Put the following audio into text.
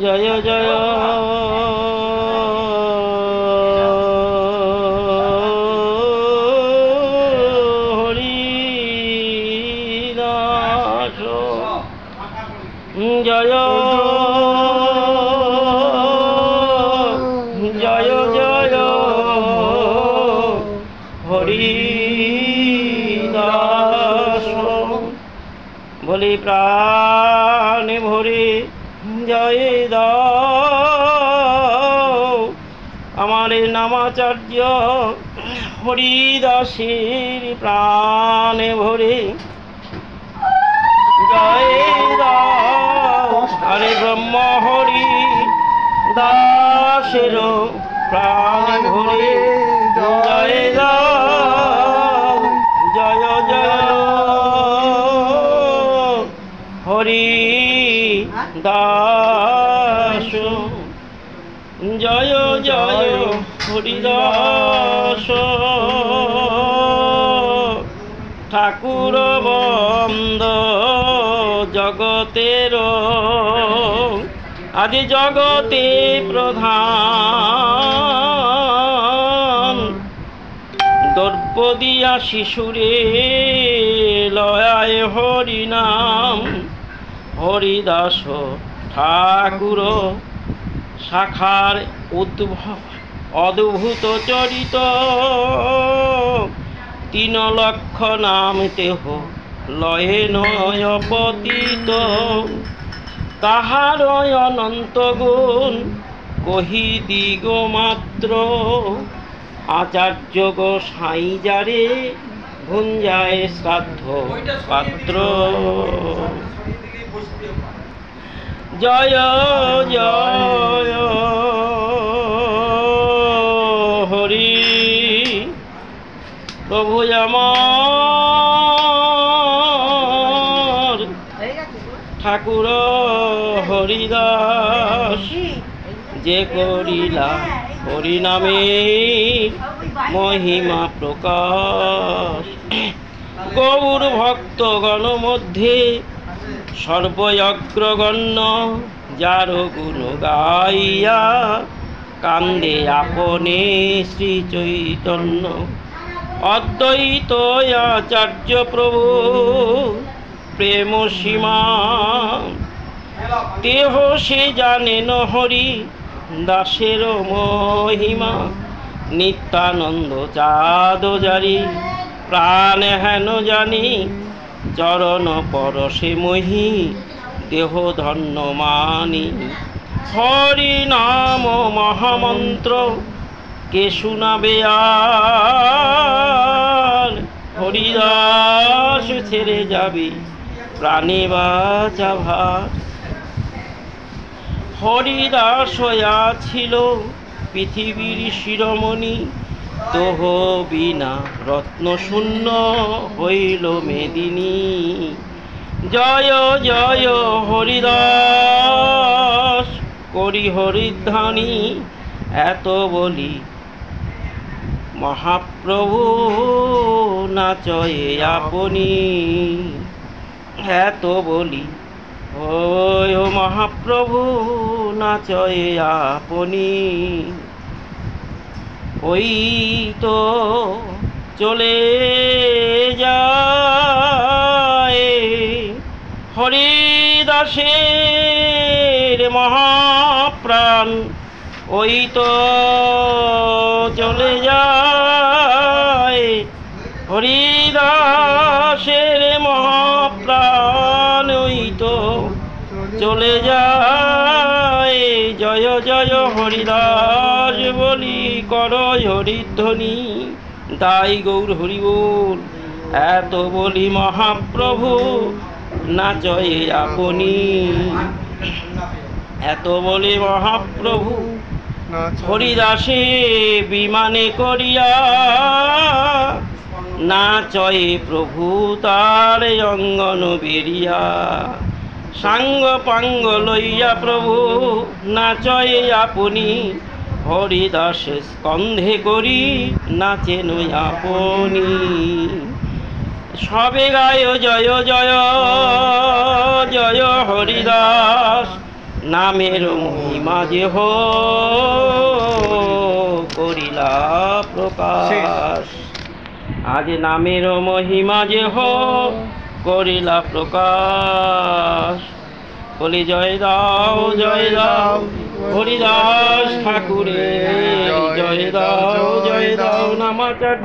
জয় জয় হরিদাস জয় জয় জয় হরিদাস বলি প্রাণে ভরে জয় দাও আমার নামাচার্য হরিদাসের প্রাণে ভরে জয় দাও আরে ব্রহ্ম হরি দাসের প্রাণে ভরে জয় দাও জয় জয় হরি দাস জয় জয় হরিদাস ঠাকুর বন্দ জগতের আদি জগতে প্রধান দর্প দিয়া শিশুরে লয়ায় হরিনাম হরিদাস ঠাকুর শাখার অদ্ভুত চরিত 3 লক্ষ নাম তেহ লয়ে নয় পতিত তাহার অনন্ত গুণ কহি দিগ মাত্র আচার্য গো সাই যারে ভুঞ্জায় শ্রাদ্ধ পাত্র জয় জয় হরি প্রভু আমার ঠাকুর হরিদাস যে করিলা হরিনামে মহিমা প্রকাশ গৌর ভক্তগণ মধ্যে সর্বয়গ্রগণ্য যার গুণ গাইয়া কান্দে আপনে শ্রী চৈতন্য অদ্বৈত আচার্য প্রভু প্রেম সীমা দেহ সে জানেন হরি দাসের মহিমা নিত্যানন্দ চাঁদ জারি প্রাণ হেন জানি চরণ পরশে মহি দেহ ধন্য মানি হরি নাম মহামন্ত্র কে শুনাবে আর হরিদাস ছেড়ে যাবে প্রাণে বাঁচা ভার হরিদাস ছিল পৃথিবীর শিরোমণি তোহ বিনা রত্ন শূন্য হইল মেদিনী জয় জয় হরিদাস করি হরিধ্যানী এত বলি মহাপ্রভু নাচয়ে আপনি এত বলি ও মহাপ্রভু নাচয়ে আপনি ওই তো চলে যায় হরিদাসের মহাপ্রাণ ওই তো চলে যায় হরিদাসের মহাপ্রাণ ওই তো চলে যায় জয় জয় হরিদাস বলি কর হরিধ্বনি দাই গৌর হরি বল এত বলি মহাপ্রভু নাচয়ে আপনি এত বলি মহাপ্রভু হরিদাসে বিমানে করিয়া নাচয়ে প্রভু তার অঙ্গন বেরিয়া সাঙ্গ পাঙ্গ লইয়া প্রভু নাচয়ে আপনি হরিদাস স্কন্ধে করি নাচেন আপনি সবে গায় জয় জয় জয় হরিদাস নামের মহিমা যে করিলা প্রকাশ। আজ নামের মহিমা যে করিলা প্রকাশ। বলি জয় দাও হরিদাস ঠাকুরে, জয় দাও নামাচার।